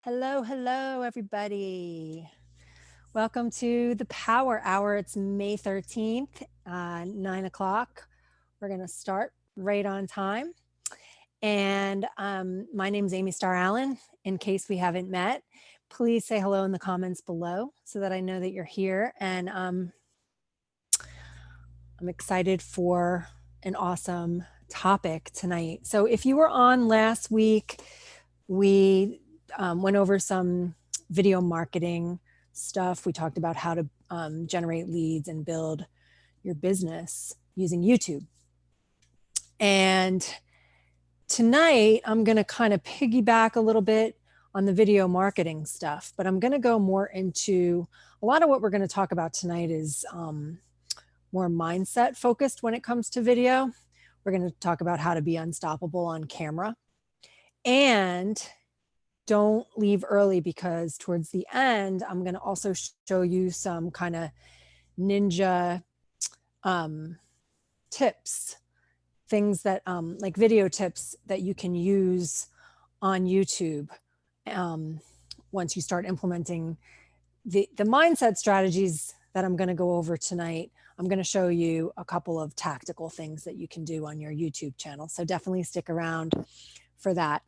Hello, hello, everybody. Welcome to the Power Hour. It's May 13th, 9 o'clock. We're going to start right on time. And my name is Amy Starr Allen. In case we haven't met, please say hello in the comments below so that I know that you're here. And I'm excited for an awesome topic tonight. So, if you were on last week, we went over some video marketing stuff. We talked about how to generate leads and build your business using YouTube. And tonight, I'm going to kind of piggyback a little bit on the video marketing stuff, but I'm going to go more into a lot of what we're going to talk about tonight is more mindset focused when it comes to video. We're going to talk about how to be unstoppable on camera. And don't leave early because towards the end, I'm going to also show you some kind of ninja tips, things that like video tips that you can use on YouTube once you start implementing the mindset strategies that I'm going to go over tonight. I'm going to show you a couple of tactical things that you can do on your YouTube channel. So definitely stick around for that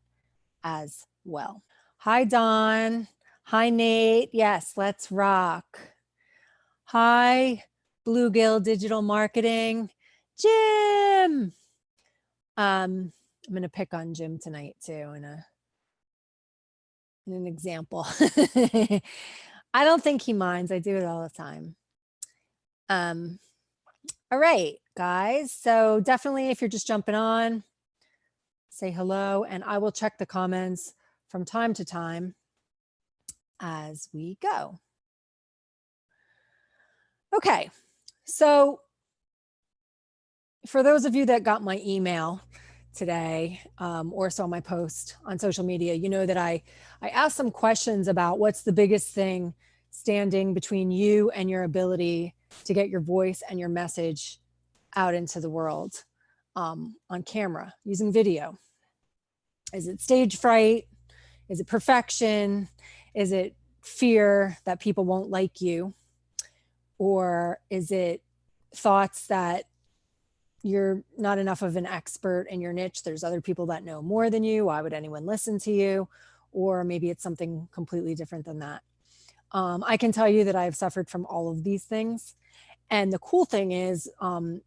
as well. Hi, Don. Hi, Nate. Yes, let's rock. Hi, Bluegill Digital Marketing. Jim. I'm going to pick on Jim tonight too in an example. I don't think he minds. I do it all the time. All right, guys. So definitely if you're just jumping on, say hello, and I will check the comments from time to time as we go. Okay, so for those of you that got my email today or saw my post on social media, you know that I asked some questions about what's the biggest thing standing between you and your ability to get your voice and your message out into the world on camera using video. Is it stage fright? Is it perfection? Is it fear that people won't like you? Or is it thoughts that you're not enough of an expert in your niche? There's other people that know more than you. Why would anyone listen to you? Or maybe it's something completely different than that. I can tell you that I've suffered from all of these things. And the cool thing is, one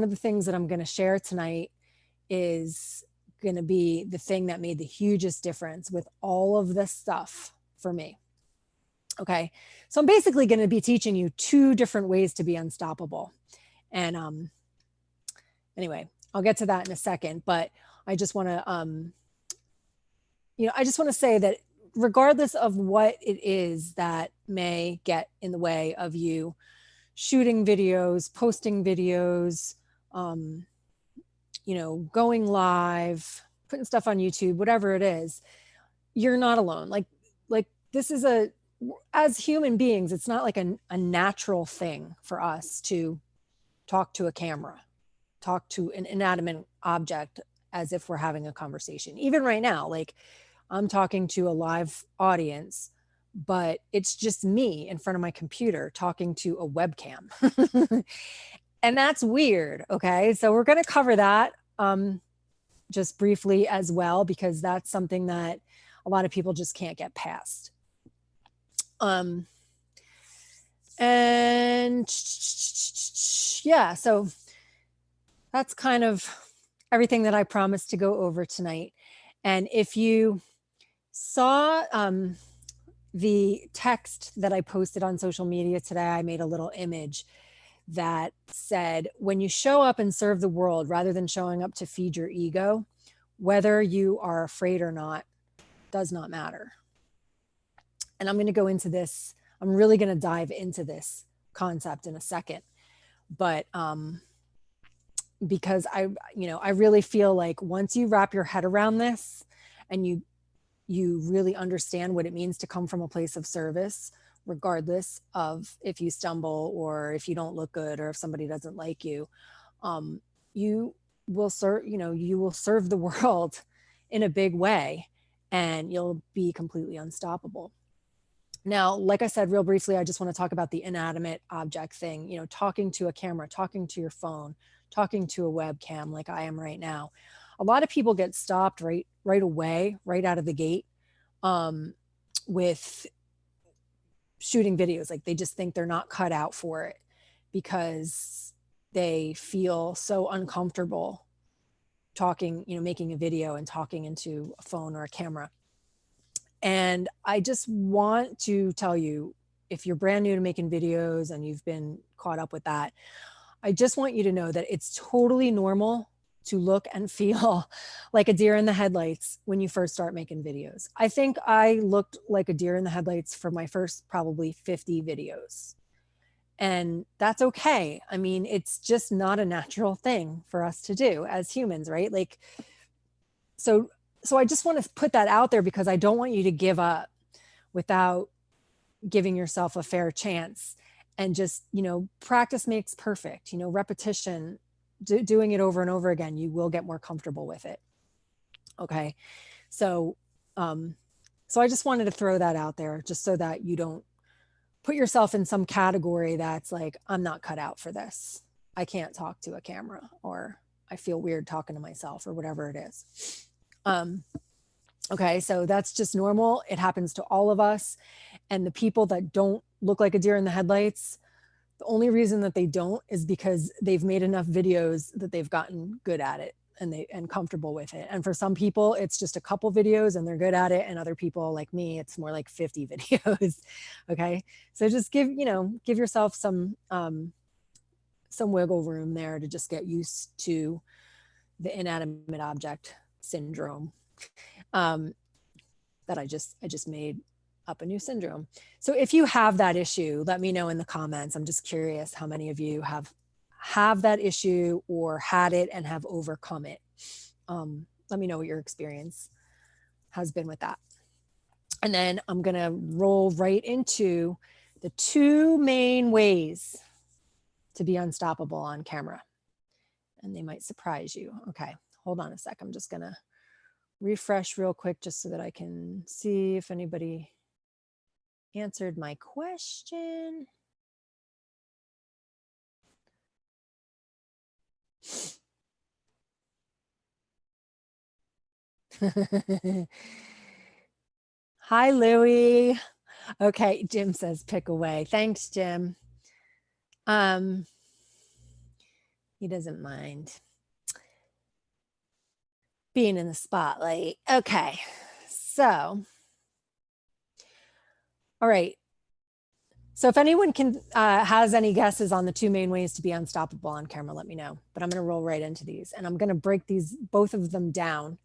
of the things that I'm going to share tonight is going to be the thing that made the hugest difference with all of this stuff for me. Okay. So I'm basically going to be teaching you two different ways to be unstoppable. And anyway, I'll get to that in a second, but I just want to, I just want to say that regardless of what it is that may get in the way of you shooting videos, posting videos, going live, putting stuff on YouTube, whatever it is, you're not alone. Like this is as human beings, it's not like a natural thing for us to talk to a camera, talk to an inanimate object as if we're having a conversation. Even right now, like I'm talking to a live audience, but it's just me in front of my computer talking to a webcam. And that's weird. Okay. So we're going to cover that just briefly as well, because that's something that a lot of people just can't get past. And yeah, so that's kind of everything that I promised to go over tonight. And if you saw the text that I posted on social media today, I made a little image that said, when you show up and serve the world rather than showing up to feed your ego, whether you are afraid or not does not matter. And I'm going to go into this. I'm really going to dive into this concept in a second. But because I really feel like once you wrap your head around this and you really understand what it means to come from a place of service, regardless of if you stumble or if you don't look good or if somebody doesn't like you, you will serve the world in a big way. and you'll be completely unstoppable. Now, like I said, real briefly, I just want to talk about the inanimate object thing, talking to a camera, talking to your phone, talking to a webcam like I am right now. A lot of people get stopped right away, right out of the gate, with shooting videos. Like they just think they're not cut out for it because they feel so uncomfortable talking, making a video and talking into a phone or a camera. And I just want to tell you, if you're brand new to making videos and you've been caught up with that, I just want you to know that it's totally normal to look and feel like a deer in the headlights when you first start making videos. I think I looked like a deer in the headlights for my first probably 50 videos. And that's okay. I mean, it's just not a natural thing for us to do as humans, right? Like, so I just want to put that out there because I don't want you to give up without giving yourself a fair chance. And just, practice makes perfect, repetition, doing it over and over again, you will get more comfortable with it. Okay. So, so I just wanted to throw that out there just so that you don't put yourself in some category that's like, I'm not cut out for this. I can't talk to a camera, or I feel weird talking to myself, or whatever it is. Okay, so that's just normal. It happens to all of us. And the people that don't look like a deer in the headlights, the only reason that they don't is because they've made enough videos that they've gotten good at it and comfortable with it. And for some people, it's just a couple videos and they're good at it. And other people like me, it's more like 50 videos. Okay, so just give yourself some wiggle room there to just get used to the inanimate object syndrome. That I just made up a new syndrome. So if you have that issue, let me know in the comments. I'm just curious how many of you have that issue or had it and have overcome it. Let me know what your experience has been with that. And then I'm going to roll right into the 2 main ways to be unstoppable on camera. And they might surprise you. Okay, hold on a sec. I'm just going to refresh real quick just so that I can see if anybody answered my question. Hi, Louie. Okay, Jim says pick away. Thanks, Jim. He doesn't mind being in the spotlight. Okay, so, all right. So if anyone has any guesses on the 2 main ways to be unstoppable on camera, let me know. But I'm going to roll right into these, and I'm going to break both of them down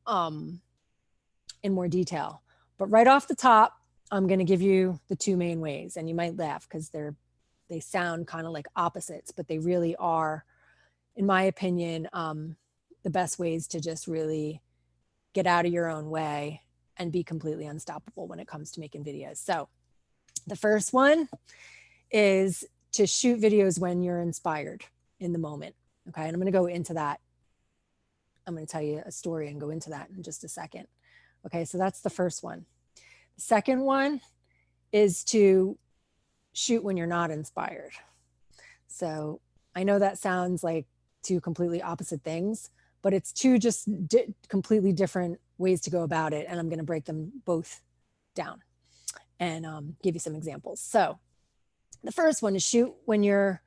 in more detail. But right off the top, I'm going to give you the 2 main ways, and you might laugh because they sound kind of like opposites, but they really are, in my opinion, the best ways to just really get out of your own way and be completely unstoppable when it comes to making videos. So the first one is to shoot videos when you're inspired in the moment. Okay, and I'm going to go into that. I'm going to tell you a story and go into that in just a second. Okay, so that's the first one. The second one is to shoot when you're not inspired. So I know that sounds like 2 completely opposite things, but it's 2 just completely different ways to go about it. And I'm going to break them both down and give you some examples. So the first one is shoot when you're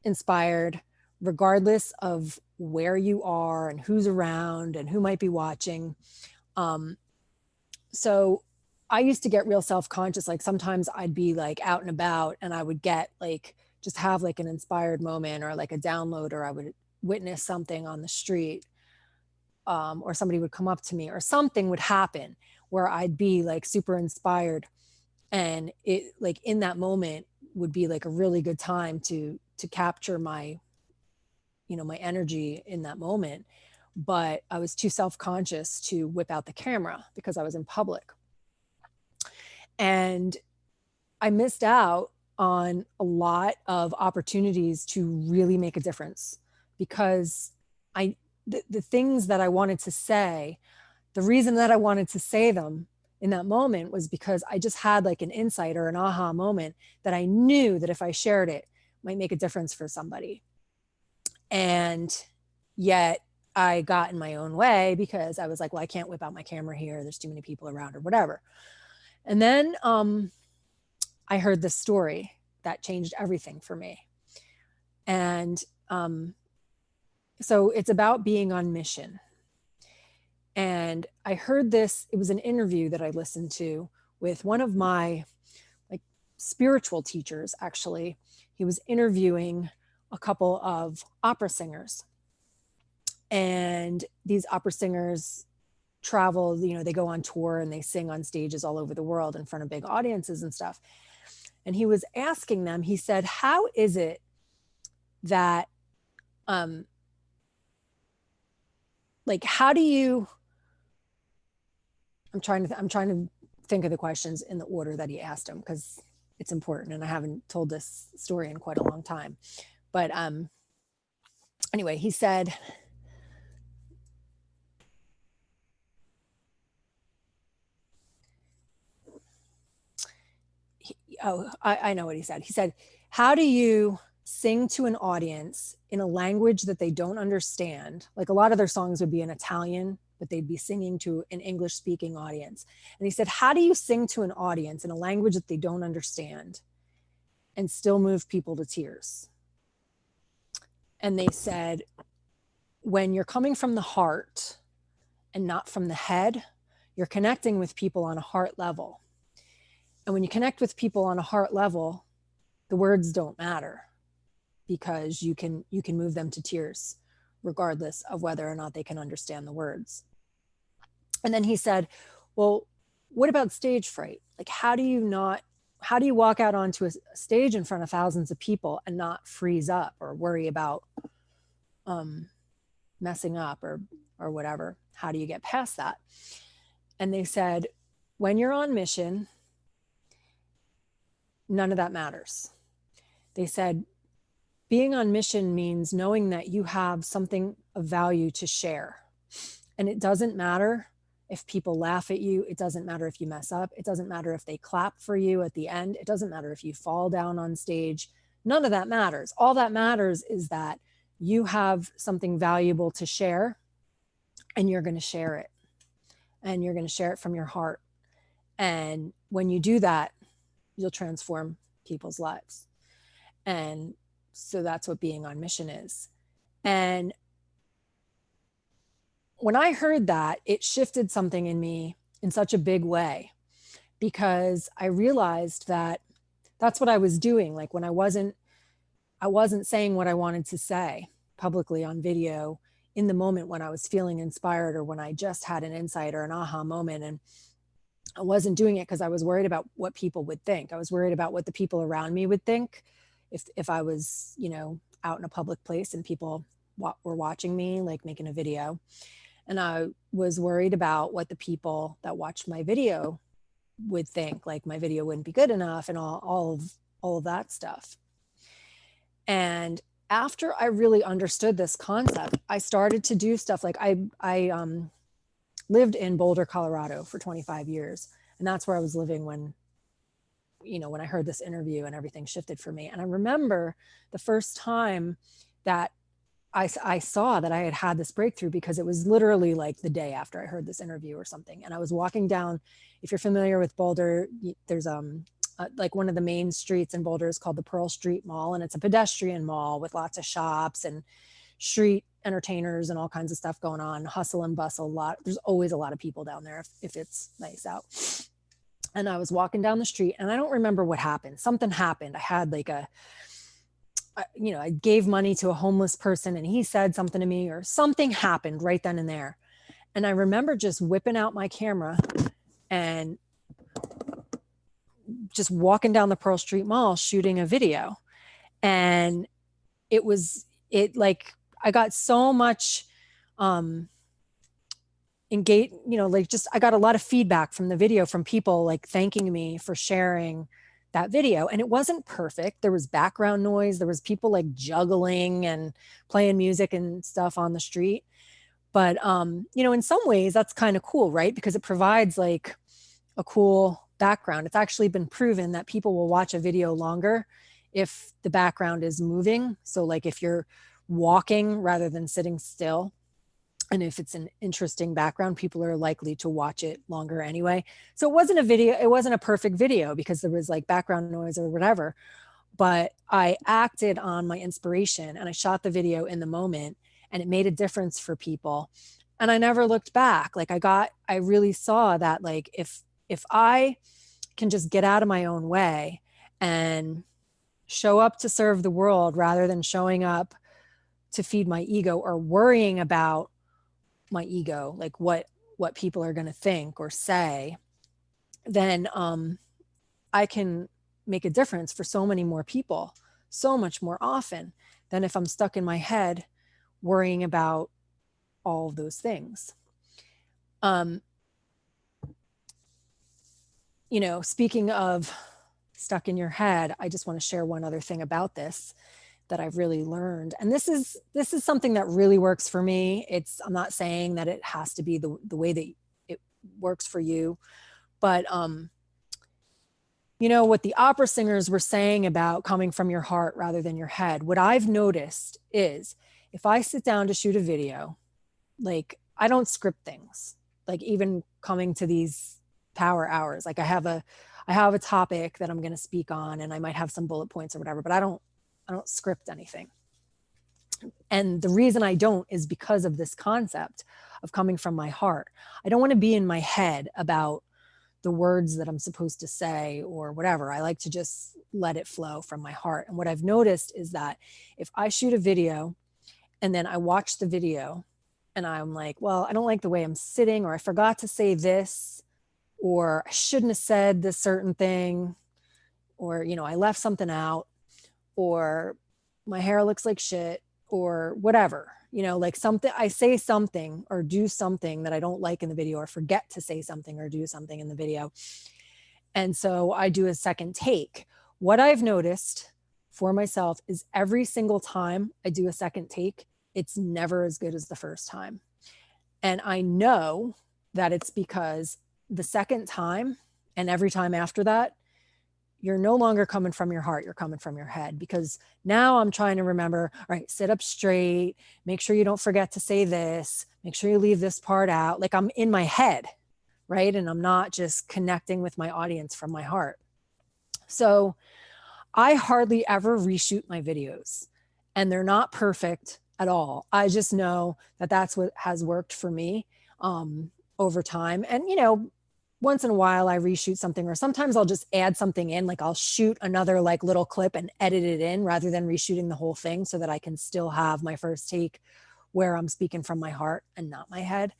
inspired, regardless of where you are and who's around and who might be watching. So I used to get real self-conscious. Like sometimes I'd be like out and about and I would get like, just have like an inspired moment or like a download, or I would witness something on the street, or somebody would come up to me or something would happen where I'd be like super inspired. And it like in that moment would be like a really good time to capture my energy in that moment. But I was too self-conscious to whip out the camera because I was in public. And I missed out on a lot of opportunities to really make a difference because the things that I wanted to say the reason that I wanted to say them in that moment was because I just had like an insight or an aha moment that I knew that if I shared it might make a difference for somebody. And yet I got in my own way because I was like, well, I can't whip out my camera here. There's too many people around or whatever. And then I heard this story that changed everything for me. And so it's about being on mission. And I heard this, it was an interview that I listened to with one of my like spiritual teachers, actually. He was interviewing a couple of opera singers. And these opera singers travel, they go on tour and they sing on stages all over the world in front of big audiences and stuff. And he was asking them, he said, how is it that, like, how do you, I'm trying to think of the questions in the order that he asked them because it's important and I haven't told this story in quite a long time. But anyway, he said, I know what he said. He said, how do you sing to an audience in a language that they don't understand? Like a lot of their songs would be in Italian, but they'd be singing to an English speaking audience. And he said, how do you sing to an audience in a language that they don't understand and still move people to tears? And they said, when you're coming from the heart and not from the head, you're connecting with people on a heart level. And when you connect with people on a heart level, the words don't matter because you can move them to tears regardless of whether or not they can understand the words. And then he said, well, what about stage fright? Like, how do you walk out onto a stage in front of thousands of people and not freeze up or worry about messing up or whatever? How do you get past that? And they said, when you're on mission, none of that matters. They said, being on mission means knowing that you have something of value to share. And it doesn't matter if people laugh at you. It doesn't matter if you mess up. It doesn't matter if they clap for you at the end. It doesn't matter if you fall down on stage. None of that matters. All that matters is that you have something valuable to share and you're going to share it. And you're going to share it from your heart. And when you do that, you'll transform people's lives. And so that's what being on mission is. And when I heard that, it shifted something in me in such a big way because I realized that that's what I was doing. Like when I wasn't saying what I wanted to say publicly on video in the moment when I was feeling inspired or when I just had an insight or an aha moment. And I wasn't doing it because I was worried about what people would think. I was worried about what the people around me would think if I was, out in a public place and people were watching me, like making a video. And I was worried about what the people that watched my video would think, like my video wouldn't be good enough and all of that stuff. And after I really understood this concept, I started to do stuff like I lived in Boulder, Colorado for 25 years. And that's where I was living when I heard this interview and everything shifted for me. And I remember the first time that I saw that I had this breakthrough because it was literally like the day after I heard this interview or something. And I was walking down, if you're familiar with Boulder, there's like one of the main streets in Boulder is called the Pearl Street Mall. And it's a pedestrian mall with lots of shops and street entertainers and all kinds of stuff going on, hustle and bustle a lot. There's always a lot of people down there if it's nice out. And I was walking down the street and I don't remember what happened. Something happened. I had like I gave money to a homeless person and he said something to me or something happened right then and there. And I remember just whipping out my camera and just walking down the Pearl Street Mall, shooting a video. And I got so much, engage, I got a lot of feedback from the video from people like thanking me for sharing that video. And it wasn't perfect. There was background noise. There was people like juggling and playing music and stuff on the street. But, in some ways that's kind of cool, right? Because it provides like a cool background. It's actually been proven that people will watch a video longer if the background is moving. So like if you're walking rather than sitting still, and if it's an interesting background, people are likely to watch it longer anyway. So it wasn't a perfect video because there was like background noise or whatever, but I acted on my inspiration and I shot the video in the moment, and it made a difference for people. And I never looked back. Like I really saw that like if I can just get out of my own way and show up to serve the world rather than showing up to feed my ego or worrying about my ego, like what people are going to think or say, then I can make a difference for so many more people, so much more often than if I'm stuck in my head worrying about all of those things. Speaking of stuck in your head, I just want to share one other thing about this that I've really learned. And this is something that really works for me. I'm not saying that it has to be the way that it works for you, but what the opera singers were saying about coming from your heart rather than your head, what I've noticed is if I sit down to shoot a video, like I don't script things. Like even coming to these power hours, like I have a topic that I'm going to speak on and I might have some bullet points or whatever, but I don't script anything. And the reason I don't is because of this concept of coming from my heart. I don't want to be in my head about the words that I'm supposed to say or whatever. I like to just let it flow from my heart. And what I've noticed is that if I shoot a video and then I watch the video and I'm like, well, I don't like the way I'm sitting, or I forgot to say this, or I shouldn't have said this certain thing, or, I left something out, or my hair looks like shit, or whatever, like something, I say something or do something that I don't like in the video, or forget to say something or do something in the video. And so I do a second take. What I've noticed for myself is every single time I do a second take, it's never as good as the first time. And I know that it's because the second time and every time after that, you're no longer coming from your heart, you're coming from your head, because now I'm trying to remember, all right, sit up straight, make sure you don't forget to say this, make sure you leave this part out. Like I'm in my head, right? And I'm not just connecting with my audience from my heart. So I hardly ever reshoot my videos, and they're not perfect at all. I just know that that's what has worked for me over time. And, once in a while I reshoot something, or sometimes I'll just add something in, like I'll shoot another like little clip and edit it in rather than reshooting the whole thing, so that I can still have my first take where I'm speaking from my heart and not my head.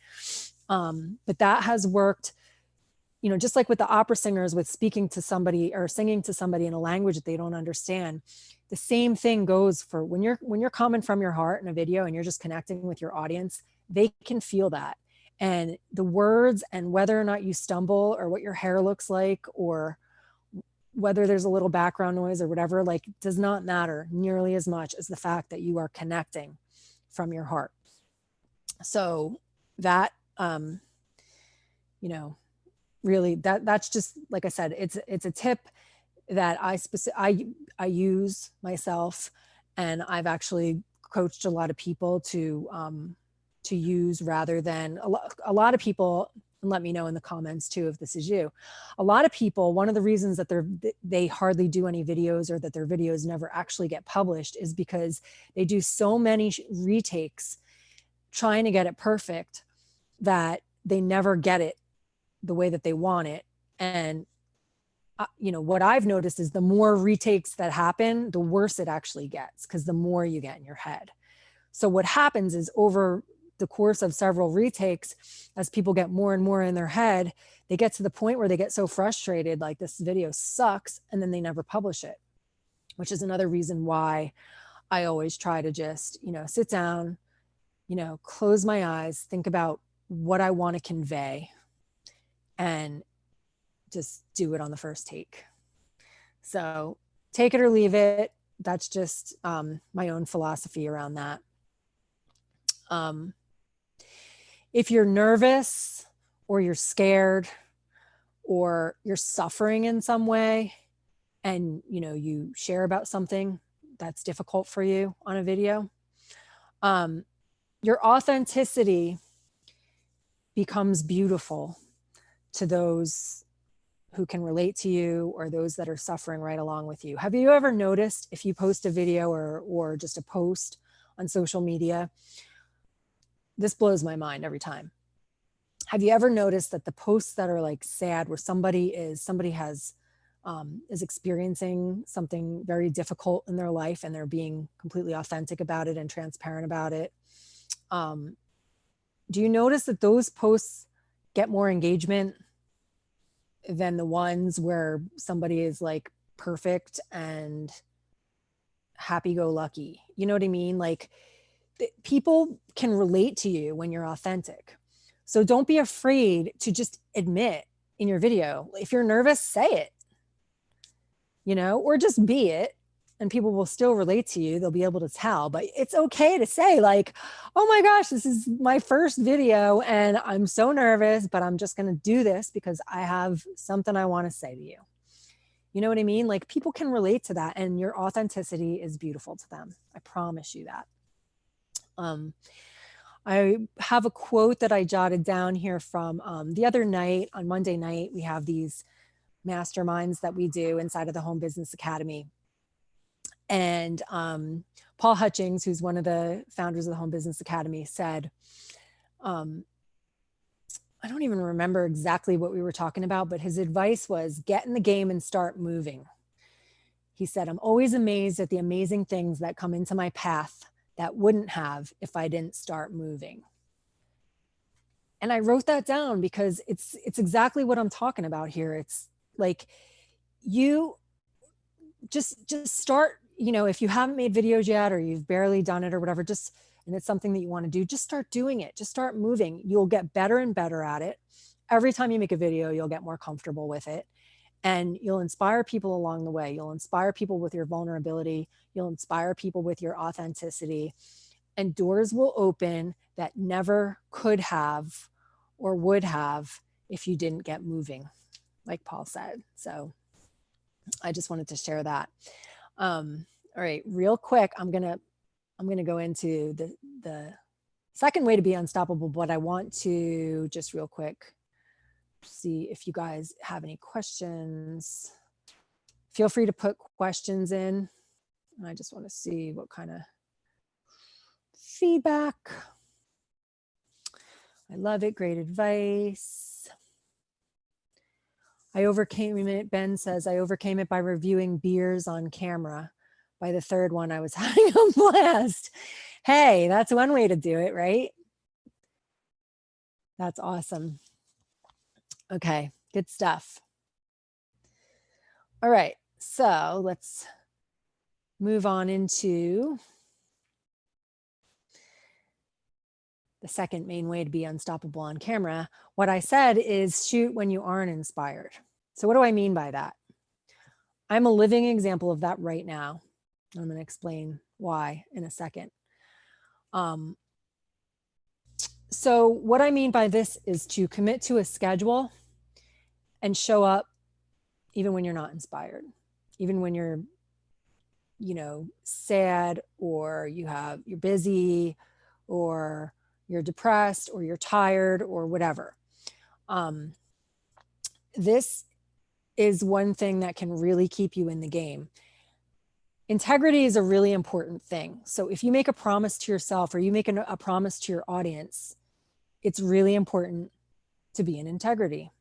But that has worked, just like with the opera singers, with speaking to somebody or singing to somebody in a language that they don't understand. The same thing goes for when you're coming from your heart in a video and you're just connecting with your audience. They can feel that. And the words, and whether or not you stumble, or what your hair looks like, or whether there's a little background noise or whatever, like, does not matter nearly as much as the fact that you are connecting from your heart. So that, really, that's just, like I said, it's a tip that I use myself, and I've actually coached a lot of people to use, rather than a lot of people. And let me know in the comments too if this is you. A lot of people, one of the reasons that they hardly do any videos, or that their videos never actually get published, is because they do so many retakes trying to get it perfect that they never get it the way that they want it. And what I've noticed is the more retakes that happen, the worse it actually gets, because the more you get in your head. So what happens is, over the course of several retakes, as people get more and more in their head, they get to the point where they get so frustrated, like, this video sucks, and then they never publish it, which is another reason why I always try to just, sit down, close my eyes, think about what I want to convey, and just do it on the first take. So take it or leave it. That's just my own philosophy around that. If you're nervous or you're scared or you're suffering in some way, and you share about something that's difficult for you on a video, your authenticity becomes beautiful to those who can relate to you or those that are suffering right along with you. Have you ever noticed, if you post a video or just a post on social media, this blows my mind every time. Have you ever noticed that the posts that are like sad, where somebody has is experiencing something very difficult in their life and they're being completely authentic about it and transparent about it? Do you notice that those posts get more engagement than the ones where somebody is like perfect and happy-go-lucky? You know what I mean? Like, people can relate to you when you're authentic. So don't be afraid to just admit in your video. If you're nervous, say it, or just be it, and people will still relate to you. They'll be able to tell, but it's okay to say, like, oh my gosh, this is my first video and I'm so nervous, but I'm just going to do this because I have something I want to say to you. You know what I mean? Like, people can relate to that, and your authenticity is beautiful to them. I promise you that. I have a quote that I jotted down here from the other night. On Monday night, we have these masterminds that we do inside of the Home Business Academy. And Paul Hutchings, who's one of the founders of the Home Business Academy, said, I don't even remember exactly what we were talking about, but his advice was, get in the game and start moving. He said, I'm always amazed at the amazing things that come into my path that wouldn't have if I didn't start moving. And I wrote that down because it's exactly what I'm talking about here. It's like, you just start, if you haven't made videos yet, or you've barely done it or whatever, and it's something that you want to do, just start doing it. Just start moving. You'll get better and better at it. Every time you make a video, you'll get more comfortable with it. And you'll inspire people along the way. You'll inspire people with your vulnerability. You'll inspire people with your authenticity. And doors will open that never could have or would have if you didn't get moving, like Paul said. So I just wanted to share that. All right, real quick, I'm gonna go into the second way to be unstoppable, but I want to just real quick see if you guys have any questions. Feel free to put questions in. And I just want to see what kind of feedback. I love it. Great advice. I overcame it. Ben says, I overcame it by reviewing beers on camera. By the third one, I was having a blast. Hey, that's one way to do it, right? That's awesome. Okay, good stuff. All right, so let's move on into the second main way to be unstoppable on camera. What I said is shoot when you aren't inspired. So what do I mean by that? I'm a living example of that right now. I'm going to explain why in a second. So what I mean by this is to commit to a schedule and show up even when you're not inspired, even when you're, sad, or you're busy, or you're depressed, or you're tired, or whatever. This is one thing that can really keep you in the game. Integrity is a really important thing. So if you make a promise to yourself, or you make a promise to your audience, it's really important to be in integrity,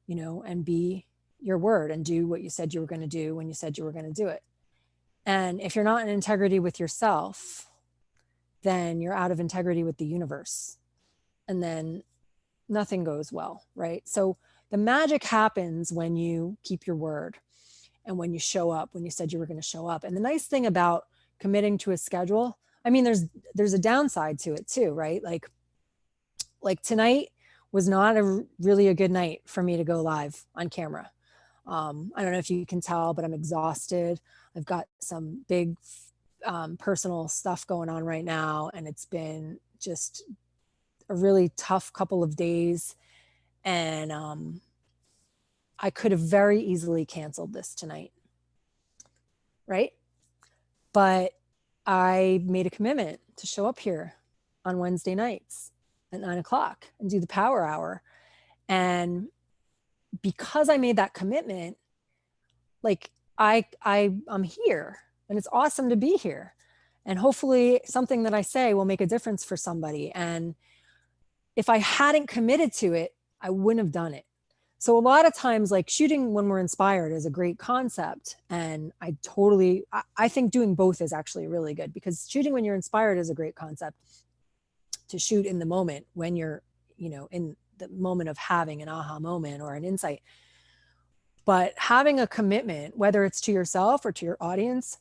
and be your word and do what you said you were going to do when you said you were going to do it. And if you're not in integrity with yourself, then you're out of integrity with the universe. And then nothing goes well, right? So the magic happens when you keep your word and when you show up, when you said you were going to show up. And the nice thing about committing to a schedule, I mean, there's a downside to it too, right? Like tonight was not really a good night for me to go live on camera. I don't know if you can tell, but I'm exhausted. I've got some big personal stuff going on right now, and it's been just a really tough couple of days, and I could have very easily canceled this tonight, right? But I made a commitment to show up here on Wednesday nights at 9 o'clock and do the power hour. And because I made that commitment, like I'm here, and it's awesome to be here. And hopefully something that I say will make a difference for somebody. And if I hadn't committed to it, I wouldn't have done it. So a lot of times, like, shooting when we're inspired is a great concept. And I think doing both is actually really good, because shooting when you're inspired is a great concept to shoot in the moment when you're, in the moment of having an aha moment or an insight. But having a commitment, whether it's to yourself or to your audience,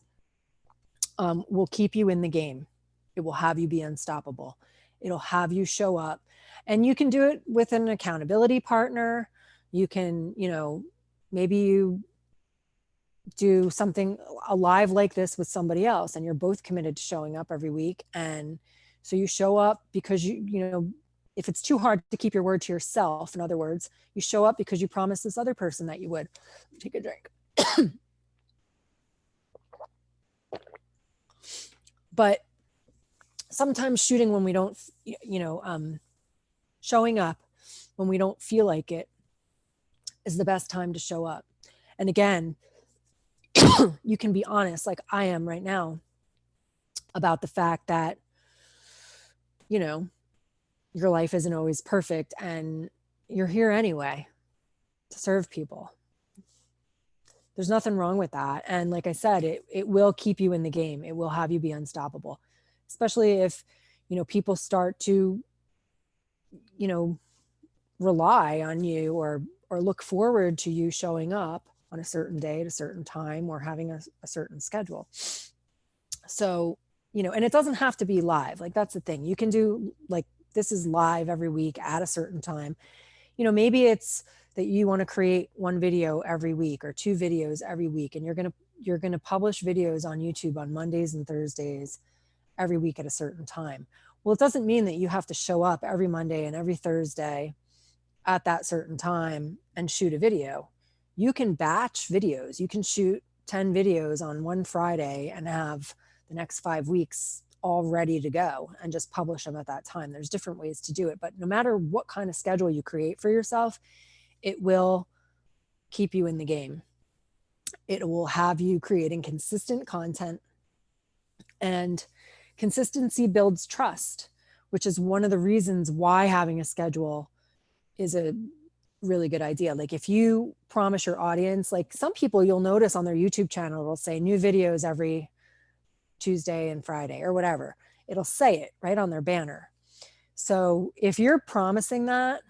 will keep you in the game. It will have you be unstoppable. It'll have you show up. And you can do it with an accountability partner. You can, maybe you do something alive like this with somebody else, and you're both committed to showing up every week. And so you show up because if it's too hard to keep your word to yourself, in other words, you show up because you promised this other person that you would. Take a drink. But sometimes shooting when we don't, showing up when we don't feel like it is the best time to show up. And again, you can be honest, like I am right now, about the fact that, your life isn't always perfect, and you're here anyway to serve people. There's nothing wrong with that. And like I said, it will keep you in the game. It will have you be unstoppable, especially if, people start to, rely on you or look forward to you showing up on a certain day at a certain time, or having a certain schedule. So, and it doesn't have to be live. Like, that's the thing. You can do, like, this is live every week at a certain time. Maybe it's that you want to create one video every week or two videos every week, and you're going to publish videos on YouTube on Mondays and Thursdays every week at a certain time. Well, it doesn't mean that you have to show up every Monday and every Thursday at that certain time and shoot a video. You can batch videos. You can shoot 10 videos on one Friday and have the next 5 weeks all ready to go and just publish them at that time. There's different ways to do it, but no matter what kind of schedule you create for yourself, it will keep you in the game. It will have you creating consistent content, and consistency builds trust, which is one of the reasons why having a schedule is a really good idea. Like, if you promise your audience, like some people you'll notice on their YouTube channel, it'll say new videos every Tuesday and Friday or whatever. It'll say it right on their banner. So if you're promising that,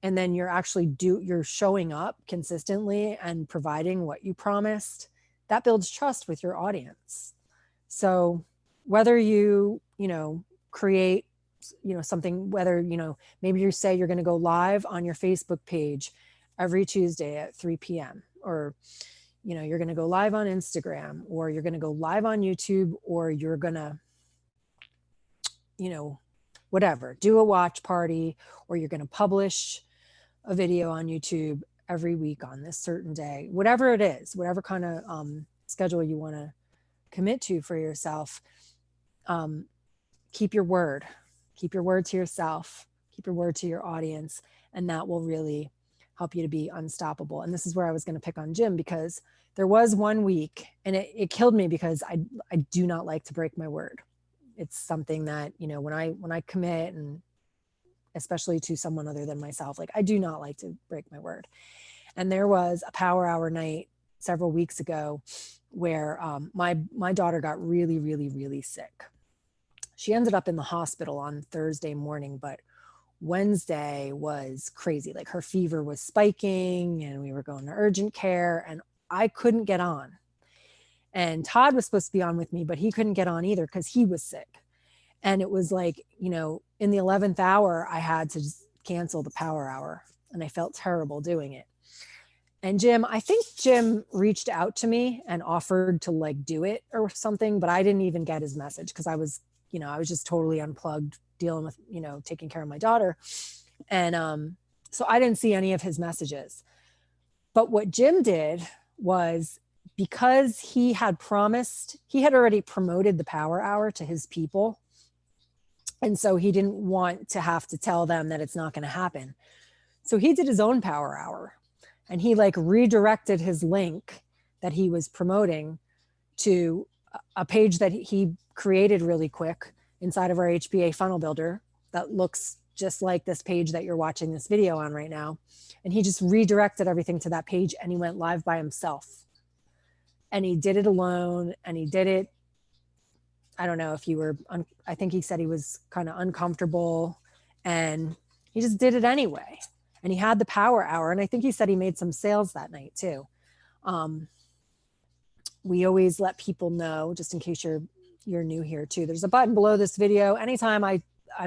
and then you're showing up consistently and providing what you promised, that builds trust with your audience. So whether you, create, something, whether, maybe you say you're going to go live on your Facebook page every Tuesday at 3 p.m. or, you're going to go live on Instagram, or you're going to go live on YouTube, or you're going to, whatever, do a watch party, or you're going to publish a video on YouTube every week on this certain day, whatever it is, whatever kind of schedule you want to commit to for yourself. Keep your word to yourself, keep your word to your audience, and that will really help you to be unstoppable. And this is where I was going to pick on Jim, because there was one week, and it killed me, because I do not like to break my word. It's something that, when I commit, and especially to someone other than myself, like, I do not like to break my word. And there was a power hour night several weeks ago where my daughter got really, really, really sick. She ended up in the hospital on Thursday morning, but Wednesday was crazy. Like, her fever was spiking, and we were going to urgent care, and I couldn't get on. And Todd was supposed to be on with me, but he couldn't get on either because he was sick. And it was like, in the 11th hour, I had to just cancel the power hour, and I felt terrible doing it. And I think Jim reached out to me and offered to do it or something, but I didn't even get his message, because I was just totally unplugged dealing with, taking care of my daughter. And so I didn't see any of his messages. But what Jim did was, because he had already promoted the power hour to his people. And so he didn't want to have to tell them that it's not going to happen. So he did his own power hour, and he like redirected his link that he was promoting to a page that he created really quick inside of our HBA funnel builder that looks just like this page that you're watching this video on right now. And he just redirected everything to that page, and he went live by himself. And he did it alone, and he did it, I don't know if you were, I think he said he was kind of uncomfortable, and he just did it anyway. And he had the power hour. And I think he said he made some sales that night too. We always let people know, just in case you're new here too. There's a button below this video. Anytime I'm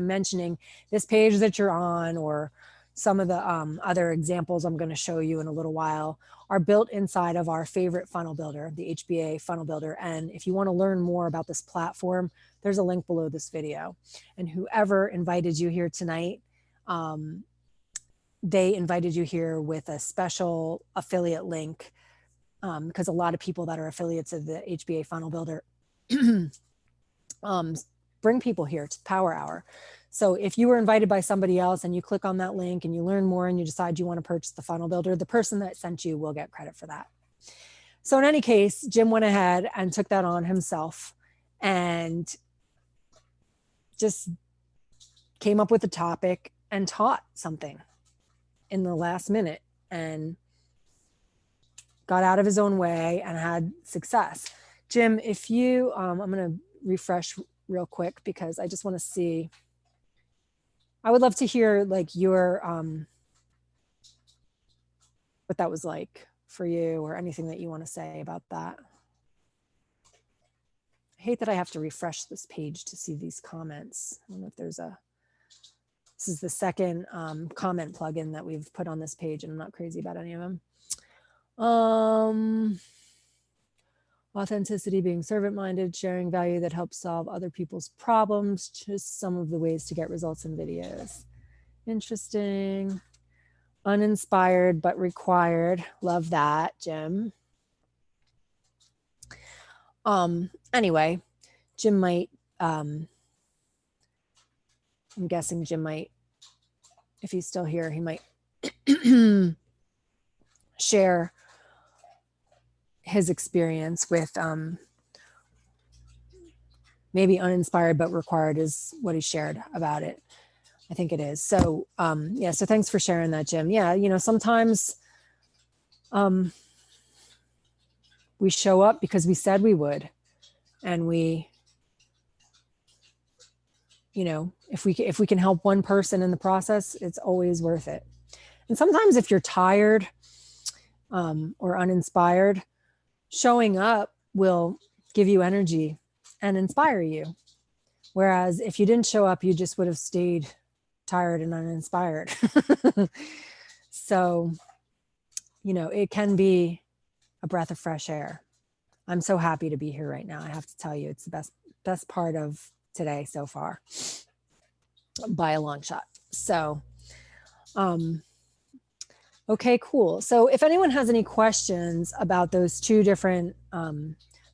mentioning this page that you're on, or some of the other examples I'm going to show you in a little while, are built inside of our favorite funnel builder, the HBA funnel builder. And if you want to learn more about this platform, there's a link below this video. And whoever invited you here tonight, they invited you here with a special affiliate link, because a lot of people that are affiliates of the HBA funnel builder bring people here to Power Hour. So if you were invited by somebody else and you click on that link and you learn more and you decide you want to purchase the funnel builder, the person that sent you will get credit for that. So in any case, Jim went ahead and took that on himself and just came up with a topic and taught something in the last minute, and got out of his own way and had success. Jim, if you, I'm going to refresh real quick because I just want to see, I would love to hear like your, what that was like for you, or anything that you want to say about that. I hate that I have to refresh this page to see these comments. I don't know if there's this is the second comment plugin that we've put on this page, and I'm not crazy about any of them. Authenticity, being servant-minded, sharing value that helps solve other people's problems, just some of the ways to get results in videos. Interesting. Uninspired but required. Love that, Jim. Anyway, Jim might, I'm guessing Jim might, if he's still here, he might share his experience with maybe uninspired but required is what he shared about it. I think it is. So yeah, so thanks for sharing that, Jim. Yeah, sometimes we show up because we said we would, and we, if we can help one person in the process, it's always worth it. And sometimes if you're tired or uninspired, showing up will give you energy and inspire you. Whereas if you didn't show up, you just would have stayed tired and uninspired. So, it can be a breath of fresh air. I'm so happy to be here right now. I have to tell you, it's the best part of today so far, by a long shot. So, okay, cool. So if anyone has any questions about those two different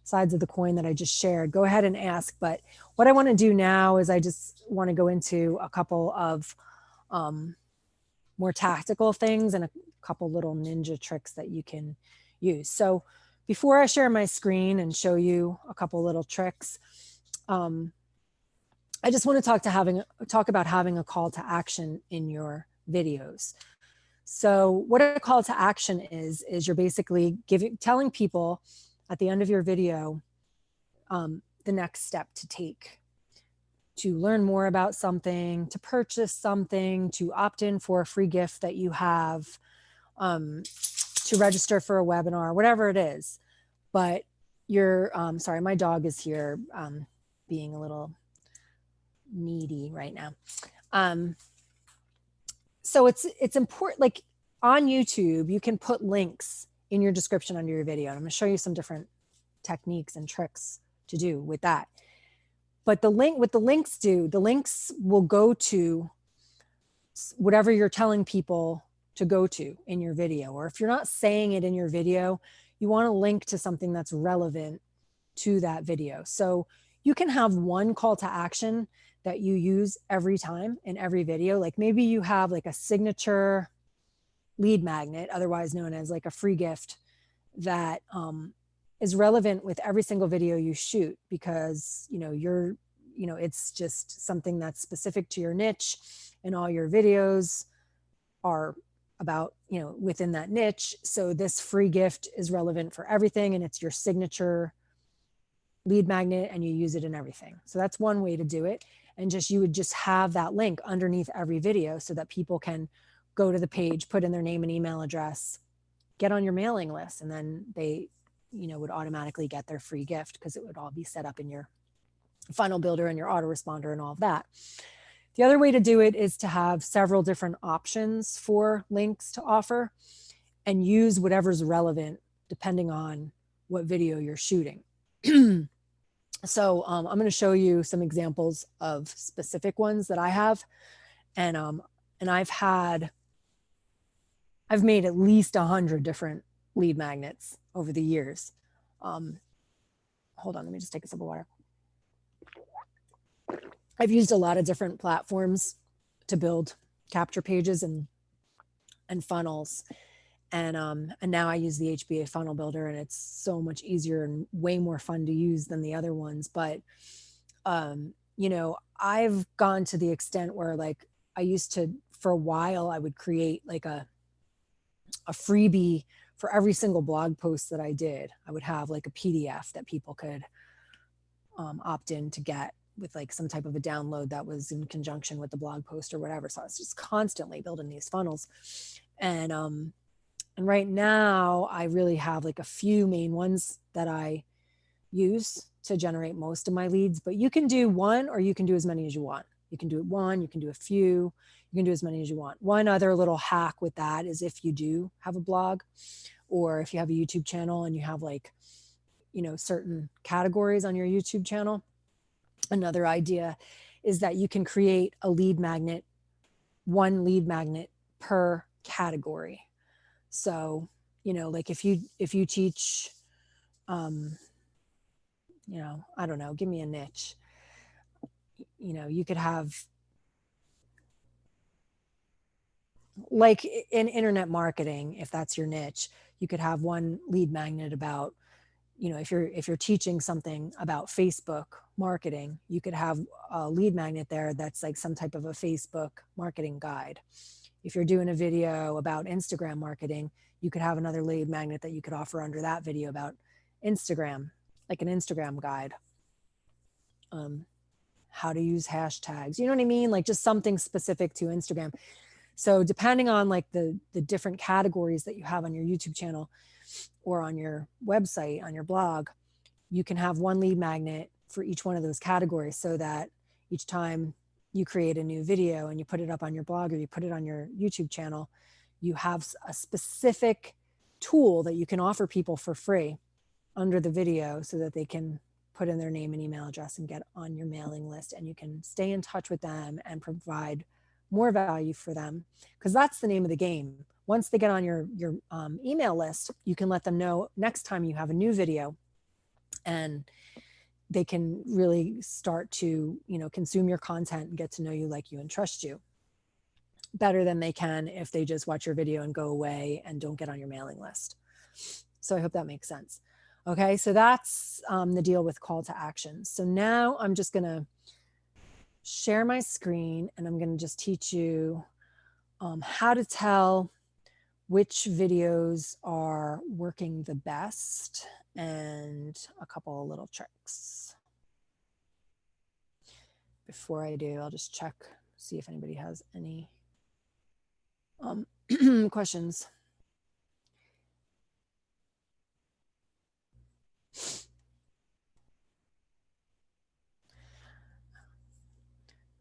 sides of the coin that I just shared, go ahead and ask. But what I want to do now is I just want to go into a couple of more tactical things and a couple little ninja tricks that you can use. So before I share my screen and show you a couple little tricks, I just want to talk about having a call to action in your videos. So what a call to action is you're basically telling people at the end of your video the next step to take, to learn more about something, to purchase something, to opt in for a free gift that you have, to register for a webinar, whatever it is. But you're, sorry, my dog is here being a little needy right now. So it's important, like on YouTube, you can put links in your description under your video. And I'm going to show you some different techniques and tricks to do with that. But what the links do, the links will go to whatever you're telling people to go to in your video. Or if you're not saying it in your video, you want to link to something that's relevant to that video. So you can have one call to action that you use every time in every video. Like maybe you have like a signature lead magnet, otherwise known as like a free gift, that is relevant with every single video you shoot, because it's just something that's specific to your niche, and all your videos are about within that niche. So this free gift is relevant for everything, and it's your signature lead magnet, and you use it in everything. So that's one way to do it. And you would just have that link underneath every video so that people can go to the page, put in their name and email address, get on your mailing list, and then they would automatically get their free gift, because it would all be set up in your funnel builder and your autoresponder and all of that. The other way to do it is to have several different options for links to offer, and use whatever's relevant depending on what video you're shooting. So I'm going to show you some examples of specific ones that I have. And I've made at least 100 different lead magnets over the years. Hold on, let me just take a sip of water. I've used a lot of different platforms to build capture pages and funnels. And now I use the HBA funnel builder, and it's so much easier and way more fun to use than the other ones. But, I've gone to the extent where, like, I used to, for a while, I would create like a freebie for every single blog post that I did. I would have like a PDF that people could opt in to get with like some type of a download that was in conjunction with the blog post or whatever. So I was just constantly building these funnels. And right now I really have like a few main ones that I use to generate most of my leads, but you can do one, or you can do as many as you want. You can do one, you can do a few, you can do as many as you want. One other little hack with that is, if you do have a blog, or if you have a YouTube channel and you have like, certain categories on your YouTube channel, another idea is that you can create a lead magnet, one lead magnet per category. So, like if you teach, I don't know, give me a niche. You could have, like in internet marketing, if that's your niche, you could have one lead magnet about, if you're teaching something about Facebook marketing, you could have a lead magnet there that's like some type of a Facebook marketing guide. If you're doing a video about Instagram marketing, you could have another lead magnet that you could offer under that video about Instagram, like an Instagram guide. How to use hashtags, you know what I mean? Like just something specific to Instagram. So depending on like the different categories that you have on your YouTube channel or on your website, on your blog, you can have one lead magnet for each one of those categories, so that each time you create a new video and you put it up on your blog or you put it on your YouTube channel, you have a specific tool that you can offer people for free under the video, so that they can put in their name and email address and get on your mailing list, and you can stay in touch with them and provide more value for them, because that's the name of the game. Once they get on your email list, you can let them know next time you have a new video, and they can really start to, consume your content and get to know you, like you, and trust you better than they can if they just watch your video and go away and don't get on your mailing list. So I hope that makes sense. Okay, so that's the deal with call to action. So now I'm just gonna share my screen, and I'm gonna just teach you how to tell which videos are working the best, and a couple of little tricks. Before I do, I'll just check, see if anybody has any questions.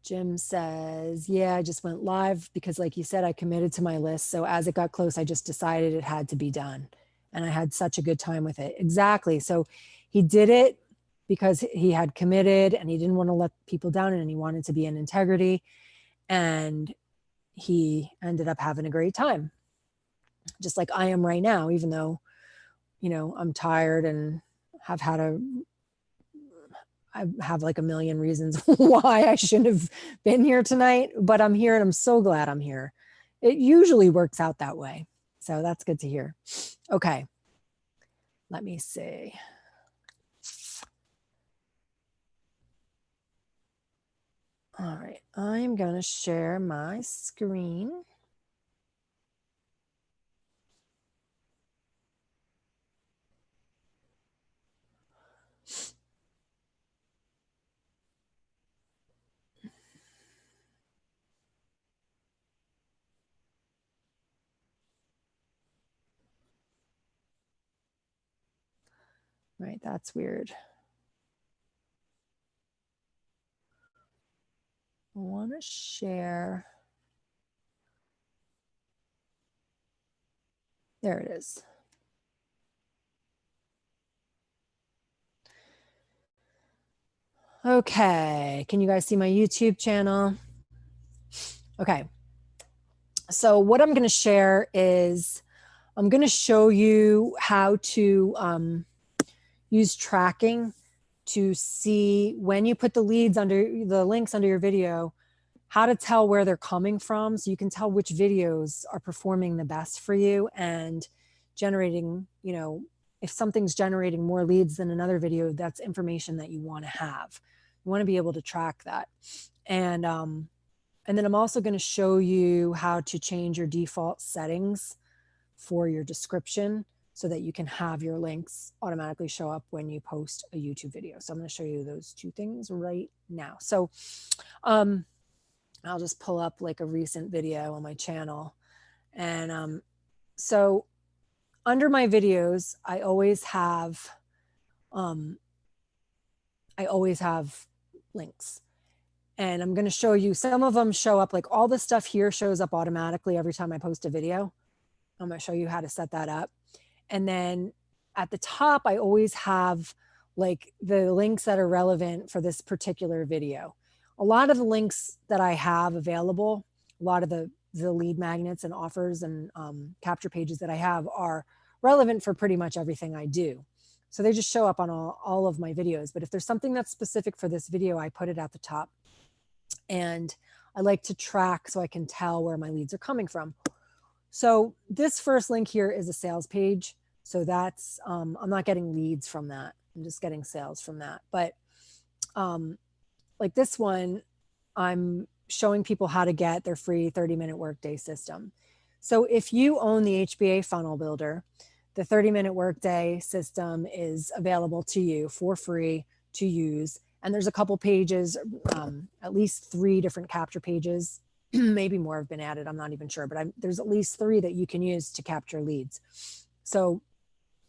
Jim says, yeah, I just went live because, like you said, I committed to my list. So as it got close, I just decided it had to be done. And I had such a good time with it. Exactly. So he did it because he had committed and he didn't want to let people down and he wanted to be in integrity. And he ended up having a great time, just like I am right now, even though, I'm tired and have had I have like a million reasons why I shouldn't have been here tonight, but I'm here and I'm so glad I'm here. It usually works out that way. So that's good to hear. Okay. Let me see. All right. I'm going to share my screen. Right. That's weird. I want to share. There it is. Okay. Can you guys see my YouTube channel? Okay. So what I'm going to share is I'm going to show you how to use tracking to see when you put the leads under the links under your video, how to tell where they're coming from. So you can tell which videos are performing the best for you and generating, if something's generating more leads than another video, that's information that you want to have. You want to be able to track that. And then I'm also going to show you how to change your default settings for your description so that you can have your links automatically show up when you post a YouTube video. So I'm going to show you those two things right now. So I'll just pull up like a recent video on my channel. And so under my videos, I always have links. And I'm going to show you, some of them show up, like all the stuff here shows up automatically every time I post a video. I'm going to show you how to set that up. And then at the top, I always have like the links that are relevant for this particular video. A lot of the links that I have available, a lot of the lead magnets and offers and capture pages that I have are relevant for pretty much everything I do. So they just show up on all of my videos. But if there's something that's specific for this video, I put it at the top. And I like to track so I can tell where my leads are coming from. So this first link here is a sales page. So that's, I'm not getting leads from that. I'm just getting sales from that. But like this one, I'm showing people how to get their free 30-minute workday system. So if you own the HBA funnel builder, the 30-minute workday system is available to you for free to use. And there's a couple pages, at least 3 different capture pages. Maybe more have been added. I'm not even sure, but there's at least 3 that you can use to capture leads. So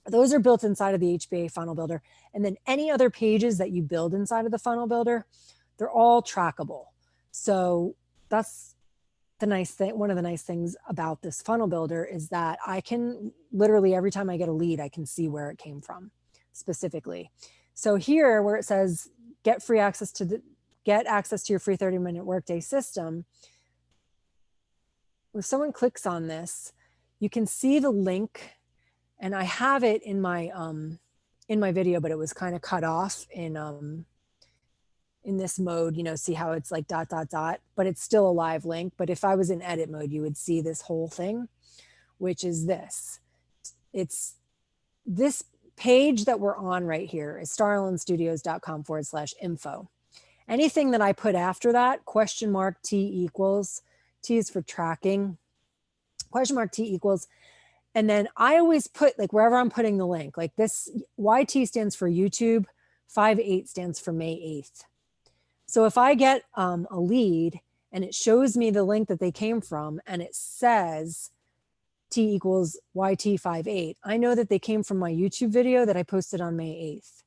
those are built inside of the HBA funnel builder. And then any other pages that you build inside of the funnel builder, they're all trackable. So that's the nice thing. One of the nice things about this funnel builder is that I can literally, every time I get a lead, I can see where it came from specifically. So here where it says get access to your free 30-minute workday system, if someone clicks on this, you can see the link, and I have it in my video, but it was kind of cut off in this mode, see how it's like ... but it's still a live link. But if I was in edit mode, you would see this whole thing, which is this. It's this page that we're on right here is starlandstudios.com/info. Anything that I put after that, $T equals, T is for tracking, $T equals. And then I always put like wherever I'm putting the link, like this YT stands for YouTube, 5/8 stands for May 8th. So if I get a lead and it shows me the link that they came from and it says T equals YT 5/8, I know that they came from my YouTube video that I posted on May 8th.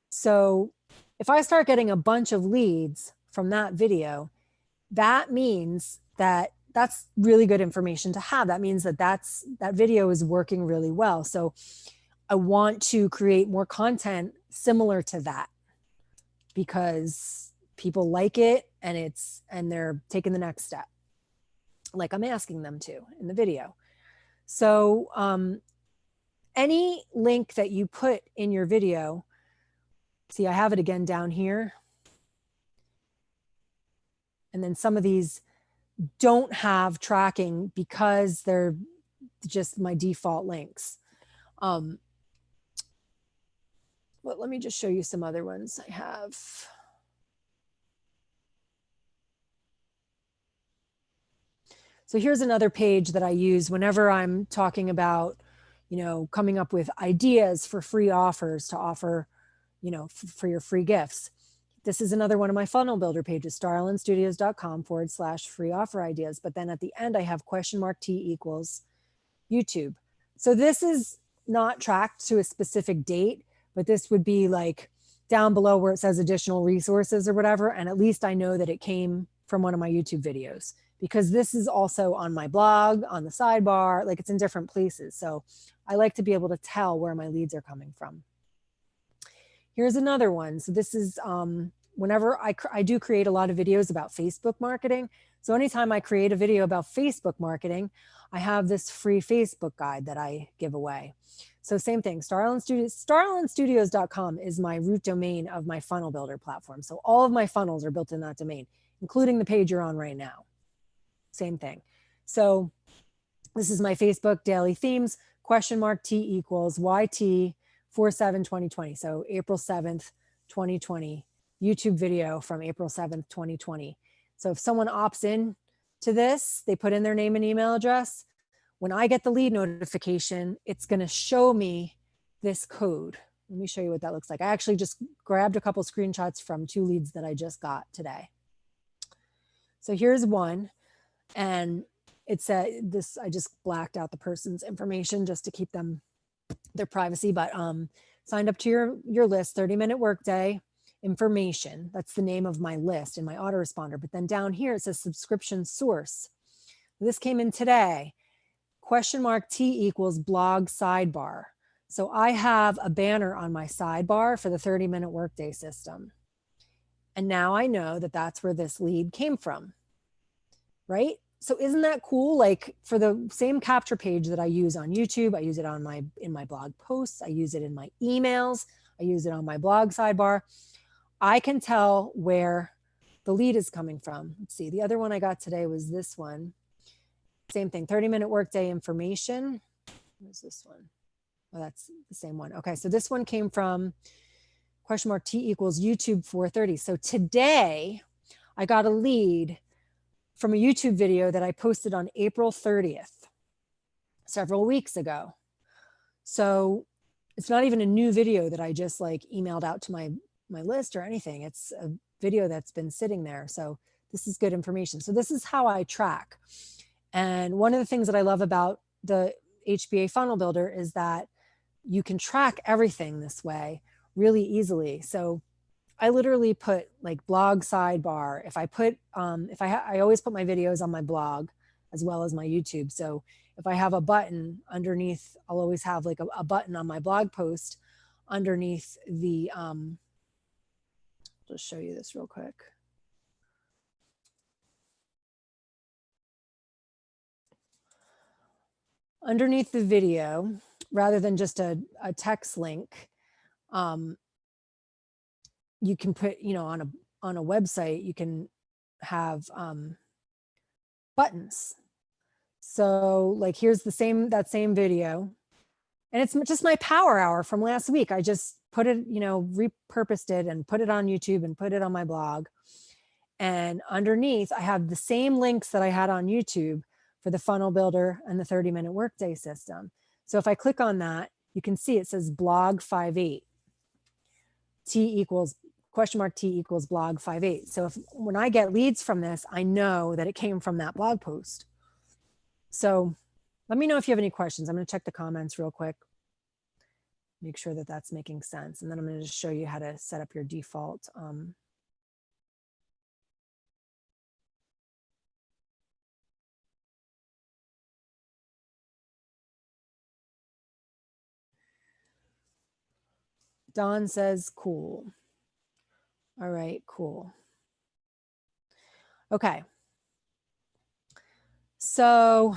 So if I start getting a bunch of leads from that video, that means that that's really good information to have. That means that that video is working really well. So I want to create more content similar to that. because people like it and they're taking the next step, like I'm asking them to in the video. So any link that you put in your video, see, I have it again down here. And then some of these don't have tracking because they're just my default links. But let me just show you some other ones I have. So here's another page that I use whenever I'm talking about, coming up with ideas for free offers to offer, for your free gifts. This is another one of my funnel builder pages, starlandstudios.com/free offer ideas. But then at the end, I have $T equals YouTube. So this is not tracked to a specific date, but this would be like down below where it says additional resources or whatever. And at least I know that it came from one of my YouTube videos, because this is also on my blog, on the sidebar, like it's in different places. So I like to be able to tell where my leads are coming from. Here's another one. So this is whenever I do create a lot of videos about Facebook marketing. So anytime I create a video about Facebook marketing, I have this free Facebook guide that I give away. So same thing, starlandstudios.com is my root domain of my funnel builder platform. So all of my funnels are built in that domain, including the page you're on right now. Same thing. So this is my Facebook daily themes, T equals YT 4/7/2020. So April 7th, 2020, YouTube video from April 7th, 2020. So if someone opts in to this, they put in their name and email address. When I get the lead notification, it's going to show me this code. Let me show you what that looks like. I actually just grabbed a couple screenshots from 2 leads that I just got today. So here's one. And it said this, I just blacked out the person's information just to keep their privacy, but signed up to your list, 30-minute workday information. That's the name of my list in my autoresponder. But then down here, it says subscription source. This came in today, T equals blog sidebar. So I have a banner on my sidebar for the 30-minute workday system. And now I know that that's where this lead came from, right? So isn't that cool? Like for the same capture page that I use on YouTube, I use it in my blog posts, I use it in my emails, I use it on my blog sidebar. I can tell where the lead is coming from. Let's see, the other one I got today was this one. Same thing, 30-minute workday information. Where's this one? Oh, that's the same one. Okay, so this one came from T equals YouTube 430. So today I got a lead from a YouTube video that I posted on April 30th, several weeks ago. So it's not even a new video that I just like emailed out to my list or anything. It's a video that's been sitting there. So this is good information. So this is how I track. And one of the things that I love about the HBA funnel builder is that you can track everything this way really easily. So I literally put like blog sidebar. If I put, I always put my videos on my blog as well as my YouTube. So if I have a button underneath, I'll always have like a button on my blog post underneath the, just show you this real quick. Underneath the video, rather than just a text link, you can put, on a website, you can have buttons. So like, here's that same video, and it's just my power hour from last week. I just put it, repurposed it and put it on YouTube and put it on my blog. And underneath, I have the same links that I had on YouTube for the funnel builder and the 30-minute workday system. So if I click on that, you can see it says blog 58. T equals blog 58. So when I get leads from this, I know that it came from that blog post. So let me know if you have any questions. I'm going to check the comments real quick. Make sure that that's making sense. And then I'm going to just show you how to set up your default. Don says, cool. All right, cool. Okay. So,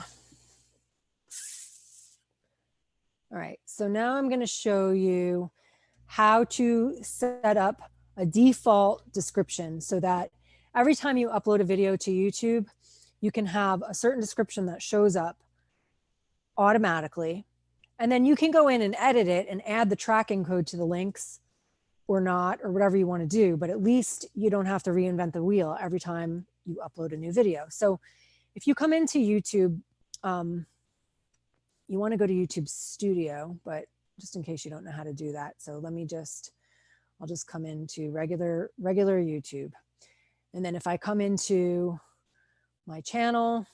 all right. So now I'm going to show you how to set up a default description so that every time you upload a video to YouTube, you can have a certain description that shows up automatically. And then you can go in and edit it and add the tracking code to the links or not, or whatever you want to do. But at least you don't have to reinvent the wheel every time you upload a new video. So if you come into YouTube, you want to go to YouTube Studio, but just in case you don't know how to do that. So I'll just come into regular YouTube. And then if I come into my channel,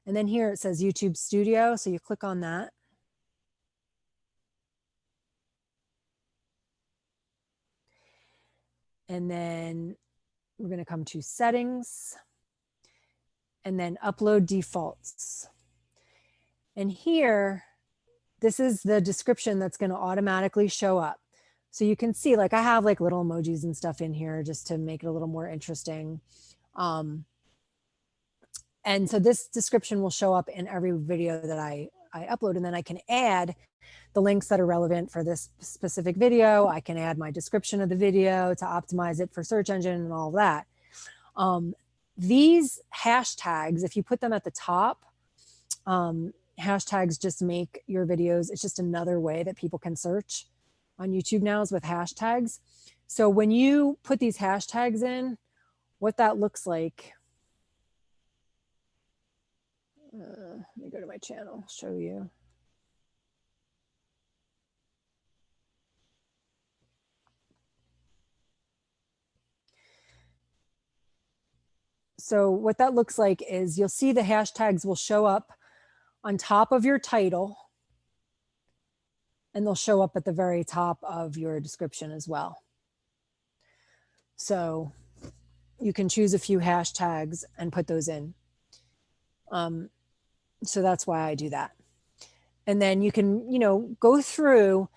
and then here it says YouTube Studio. So you click on that. And then we're going to come to settings and then upload defaults. And here, this is the description that's going to automatically show up. So you can see, like, I have like little emojis and stuff in here just to make it a little more interesting. And so this description will show up in every video that I upload, and then I can add the links that are relevant for this specific video. I can add my description of the video to optimize it for search engine and all of that. These hashtags, if you put them at the top, hashtags just make your videos, it's just another way that people can search on YouTube now is with hashtags. So when you put these hashtags in, what that looks like, let me go to my channel, show you. So what that looks like is you'll see the hashtags will show up on top of your title, and they'll show up at the very top of your description as well. So you can choose a few hashtags and put those in. So that's why I do that. And then you can, go through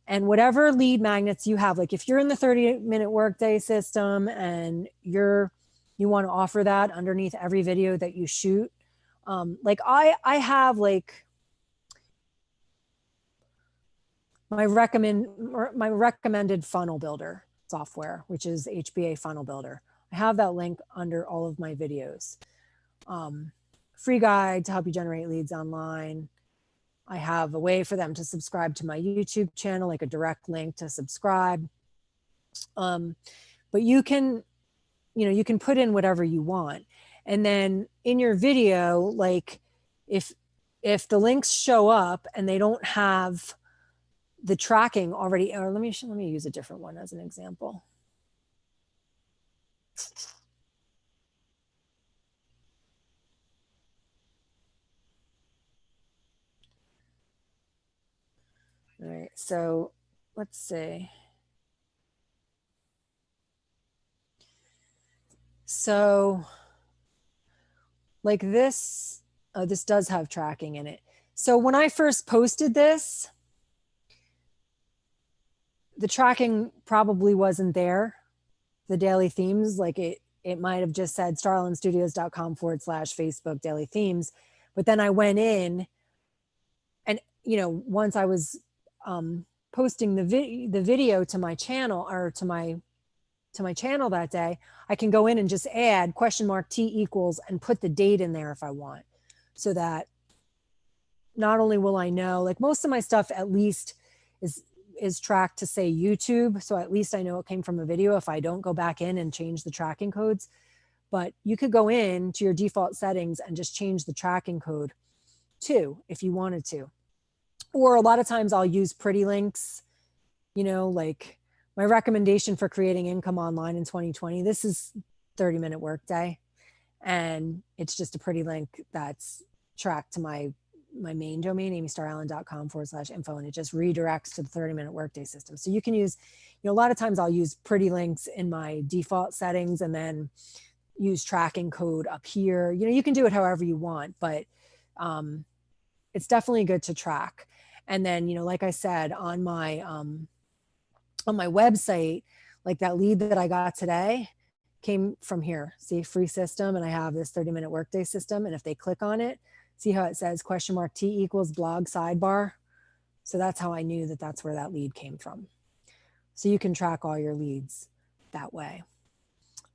and whatever lead magnets you have, like if you're in the 30-minute workday system and you want to offer that underneath every video that you shoot, like I have like my recommended funnel builder software, which is HBA Funnel Builder. I have that link under all of my videos. Free guide to help you generate leads online. I have a way for them to subscribe to my YouTube channel, like a direct link to subscribe. But you can put in whatever you want. And then in your video, like if the links show up and they don't have the tracking already, or let me use a different one as an example. All right, so let's see. So like this, this does have tracking in it. So when I first posted this, the tracking probably wasn't there. The daily themes, like it might have just said starlandstudios.com/Facebook daily themes. But then I went in and, once I was posting the video to my channel or to my channel that day, I can go in and just add $T equals and put the date in there if I want, so that not only will I know, like most of my stuff at least is tracked to say YouTube. So at least I know it came from a video if I don't go back in and change the tracking codes. But you could go in to your default settings and just change the tracking code too, if you wanted to. Or a lot of times I'll use pretty links, like my recommendation for creating income online in 2020, this is 30-minute workday. And it's just a pretty link that's tracked to my main domain, amystarrallen.com/info, and it just redirects to the 30-minute workday system. So you can use, a lot of times I'll use pretty links in my default settings and then use tracking code up here. You can do it however you want, but it's definitely good to track. And then, like I said, on my on my website, like that lead that I got today came from here. See, free system. And I have this 30-minute workday system. And if they click on it, see how it says $T equals blog sidebar. So that's how I knew that that's where that lead came from. So you can track all your leads that way.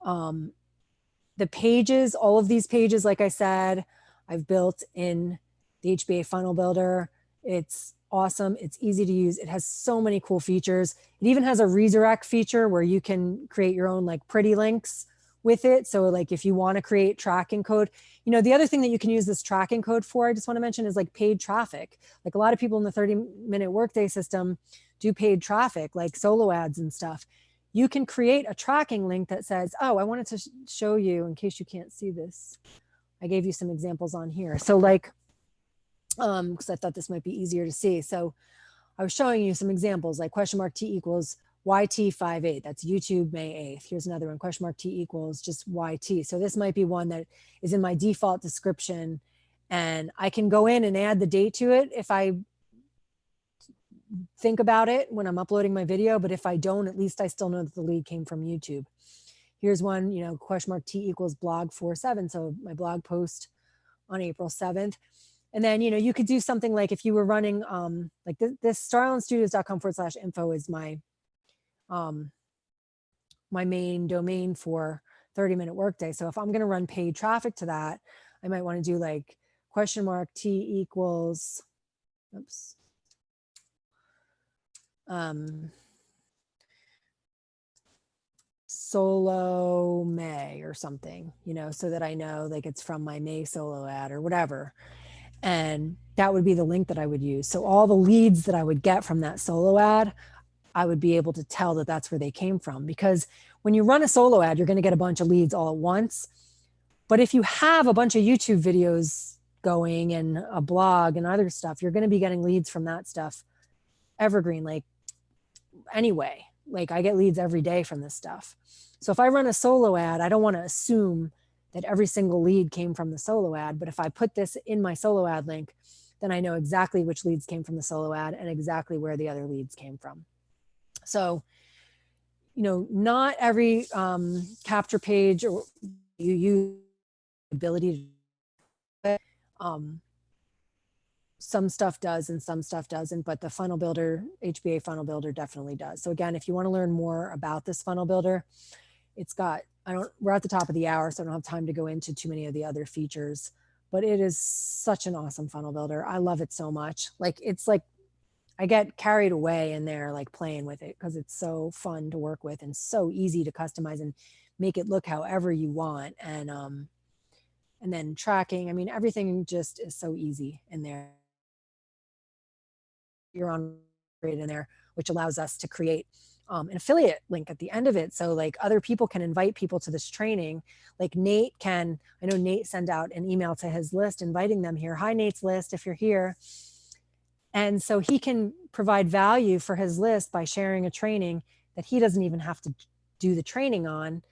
The pages, all of these pages, like I said, I've built in the HBA funnel builder. It's awesome. It's easy to use. It has so many cool features. It even has a redirect feature where you can create your own like pretty links with it. So like if you want to create tracking code, you know, the other thing that you can use this tracking code for, I just want to mention, is like paid traffic. Like a lot of people in the 30-minute workday system do paid traffic, like solo ads and stuff. You can create a tracking link that says, oh, I wanted to show you, in case you can't see this, I gave you some examples on here. So like, because I thought this might be easier to see. So I was showing you some examples like T equals YT58. That's YouTube May 8th. Here's another one, T equals just YT. So this might be one that is in my default description, and I can go in and add the date to it if I think about it when I'm uploading my video. But if I don't, at least I still know that the lead came from YouTube. Here's one, you know, T equals blog 47. So my blog post on April 7th. And then, you know, you could do something like if you were running, like this starlandstudios.com/info is my, my main domain for 30-minute workday. So if I'm going to run paid traffic to that, I might want to do like T equals, oops. Solo May or something, you know, so that I know like it's from my May solo ad or whatever. And that would be the link that I would use. So all the leads that I would get from that solo ad, I would be able to tell that that's where they came from. Because when you run a solo ad, you're going to get a bunch of leads all at once. But if you have a bunch of YouTube videos going and a blog and other stuff, you're going to be getting leads from that stuff evergreen, like anyway. Like I get leads every day from this stuff. So if I run a solo ad, I don't want to assume that every single lead came from the solo ad. But if I put this in my solo ad link, then I know exactly which leads came from the solo ad and exactly where the other leads came from. So, you know, not every capture page or you use ability to, some stuff does and some stuff doesn't, but the funnel builder, HBA funnel builder definitely does. So again, if you want to learn more about this funnel builder, it's got, we're at the top of the hour, so I don't have time to go into too many of the other features, but it is such an awesome funnel builder. I love it so much. Like, it's like, I get carried away in there, like playing with it because it's so fun to work with and so easy to customize and make it look however you want. And then tracking, I mean, everything just is so easy in there. You're on in there, which allows us to create an affiliate link at the end of it. So like other people can invite people to this training. Like Nate can, I know Nate sent out an email to his list inviting them here. Hi, Nate's list, if you're here. And so he can provide value for his list by sharing a training that he doesn't even have to do the training on.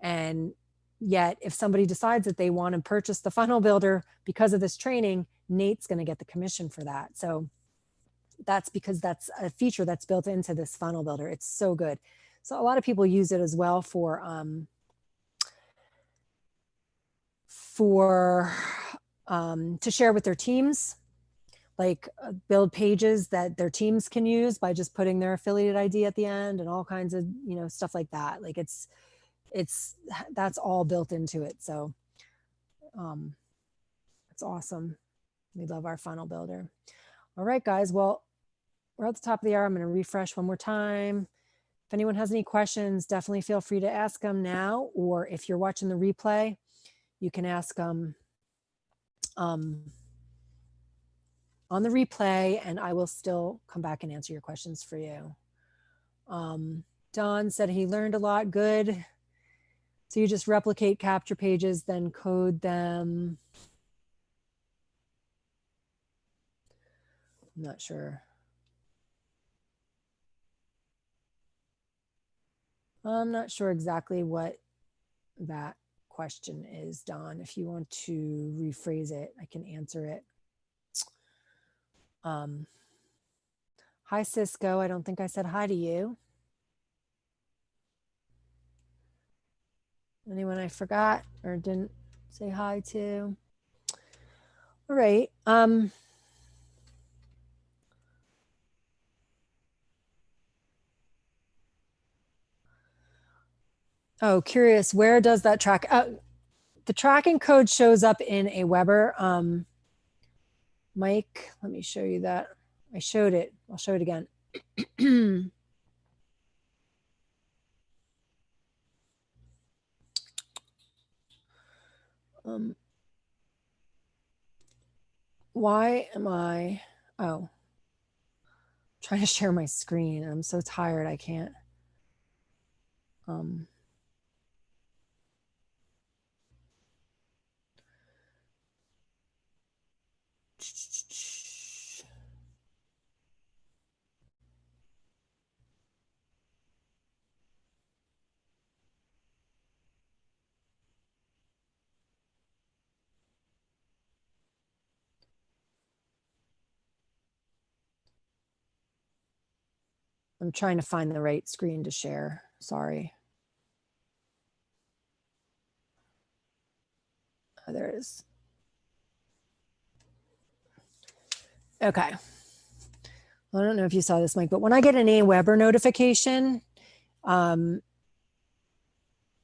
And yet if somebody decides that they want to purchase the funnel builder because of this training, Nate's going to get the commission for that. So that's because that's a feature that's built into this funnel builder. It's so good. So a lot of people use it as well for to share with their teams, like build pages that their teams can use by just putting their affiliate ID at the end and all kinds of, you know, stuff like that. Like it's that's all built into it. So it's awesome. We love our funnel builder. All right, guys. Well, we're at the top of the hour. I'm going to refresh one more time. If anyone has any questions, definitely feel free to ask them now, or if you're watching the replay, you can ask them on the replay, and I will still come back and answer your questions for you. Don said he learned a lot. Good. So you just replicate capture pages, then code them. I'm not sure. I'm not sure exactly what that question is, Don. If you want to rephrase it, I can answer it. Hi, Cisco. I don't think I said hi to you. Anyone I forgot or didn't say hi to? All right. Oh, curious. Where does that track? The tracking code shows up in a Weber. Mike, let me show you that. I showed it. I'll show it again. um, why am I? Oh, trying to share my screen. I'm so tired. I can't. Um, I'm trying to find the right screen to share. Sorry. Oh, there it is. Okay. I don't know if you saw this, Mike, but when I get an Aweber notification, um,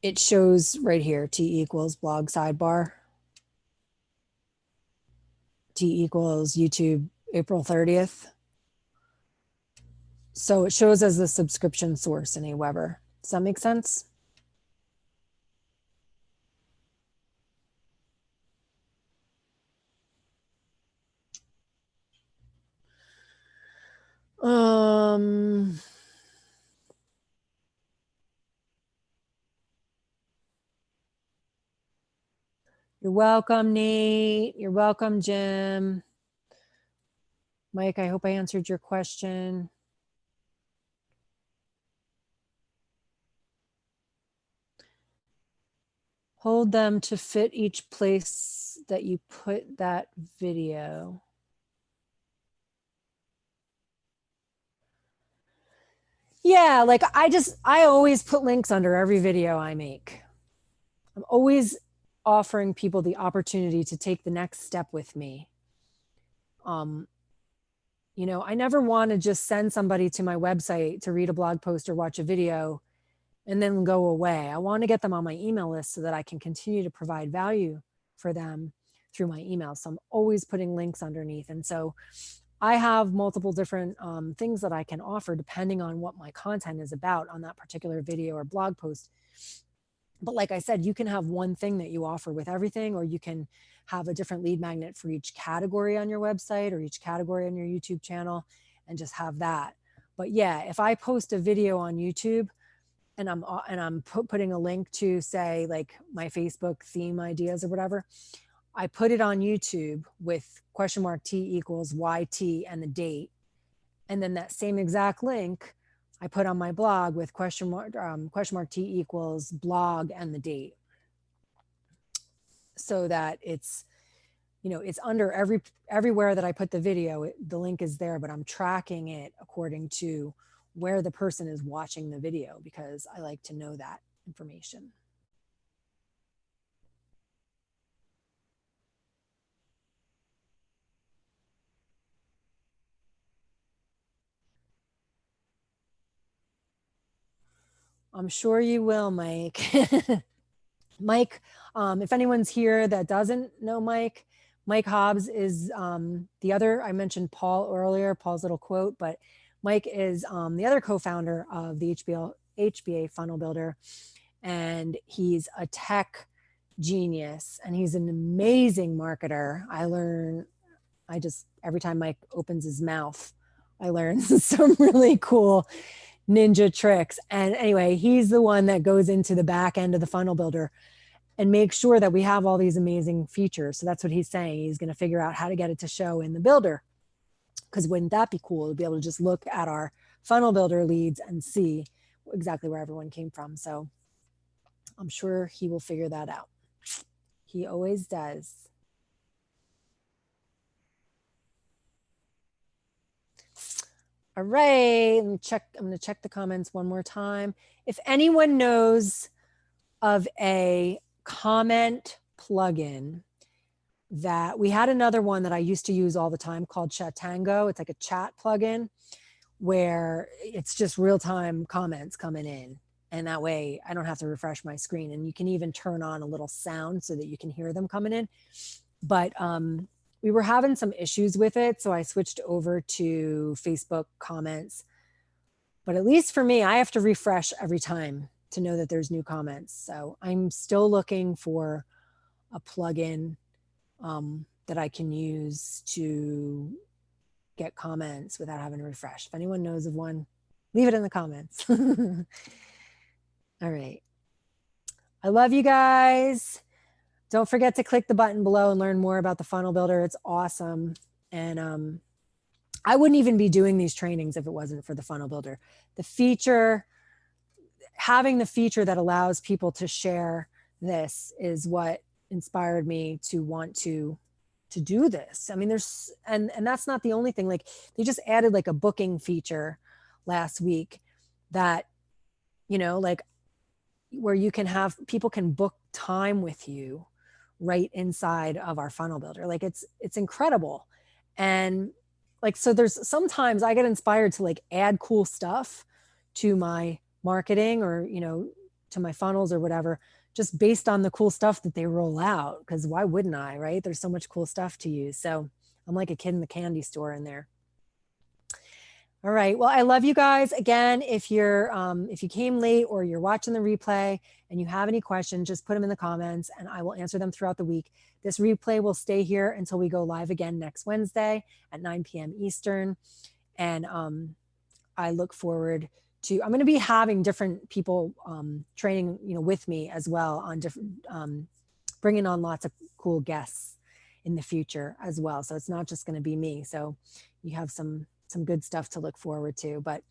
it shows right here, T equals blog sidebar, T equals YouTube April 30th. So it shows as the subscription source in Aweber. Does that make sense? Um, you're welcome, Nate. You're welcome, Jim. Mike, I hope I answered your question. Hold them to fit each place that you put that video. Yeah, like I always put links under every video I make. I'm always offering people the opportunity to take the next step with me. I never want to just send somebody to my website to read a blog post or watch a video and then go away. I want to get them on my email list so that I can continue to provide value for them through my email. So I'm always putting links underneath. And so I have multiple different things that I can offer depending on what my content is about on that particular video or blog post. But like I said, you can have one thing that you offer with everything, or you can have a different lead magnet for each category on your website or each category on your YouTube channel and just have that. But yeah, if I post a video on YouTube and I'm putting a link to, say, like my Facebook theme ideas or whatever, I put it on YouTube with question mark T equals YT and the date. And then that same exact link I put on my blog with question mark T equals blog and the date, so that it's under everywhere that I put the video, the link is there, but I'm tracking it according to where the person is watching the video, because I like to know that information. I'm sure you will, Mike. Mike, if anyone's here that doesn't know Mike Hobbs is the other. I mentioned Paul earlier, Paul's little quote, but Mike is the other co-founder of the HBA Funnel Builder, and he's a tech genius, and he's an amazing marketer. Every time Mike opens his mouth, I learn some really cool ninja tricks. And anyway, he's the one that goes into the back end of the funnel builder and make sure that we have all these amazing features. So that's what he's saying. He's going to figure out how to get it to show in the builder. Because wouldn't that be cool to be able to just look at our funnel builder leads and see exactly where everyone came from? So I'm sure he will figure that out. He always does. All right, I'm going to check the comments one more time. If anyone knows of a comment plugin that we had another one that I used to use all the time called Chatango. It's like a chat plugin where it's just real-time comments coming in. And that way I don't have to refresh my screen. And you can even turn on a little sound so that you can hear them coming in. But we were having some issues with it. So I switched over to Facebook comments. But at least for me, I have to refresh every time to know that there's new comments. So I'm still looking for a plugin that I can use to get comments without having to refresh. If anyone knows of one, leave it in the comments. All right. I love you guys. Don't forget to click the button below and learn more about the funnel builder. It's awesome. And I wouldn't even be doing these trainings if it wasn't for the funnel builder. The feature, having the feature that allows people to share this is what inspired me to want to do this. I mean, there's, and that's not the only thing. Like, they just added like a booking feature last week that, you know, like where you can have people can book time with you right inside of our funnel builder. Like it's incredible. And like, so there's sometimes I get inspired to like add cool stuff to my marketing or, you know, to my funnels or whatever, just based on the cool stuff that they roll out. Because why wouldn't I, right? There's so much cool stuff to use. So I'm like a kid in the candy store in there. All right. Well, I love you guys. Again, if you came late or you're watching the replay and you have any questions, just put them in the comments and I will answer them throughout the week. This replay will stay here until we go live again next Wednesday at 9 p.m. Eastern. And I look forward to, I'm going to be having different people training, you know, with me as well on different, bringing on lots of cool guests in the future as well. So it's not just going to be me. So you have some good stuff to look forward to. But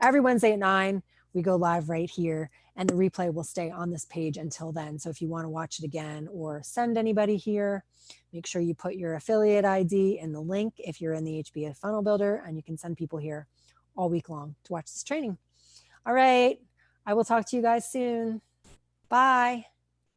every Wednesday at 9, we go live right here and the replay will stay on this page until then. So if you want to watch it again or send anybody here, make sure you put your affiliate ID in the link if you're in the HBA Funnel Builder, and you can send people here all week long to watch this training. All right. I will talk to you guys soon. Bye.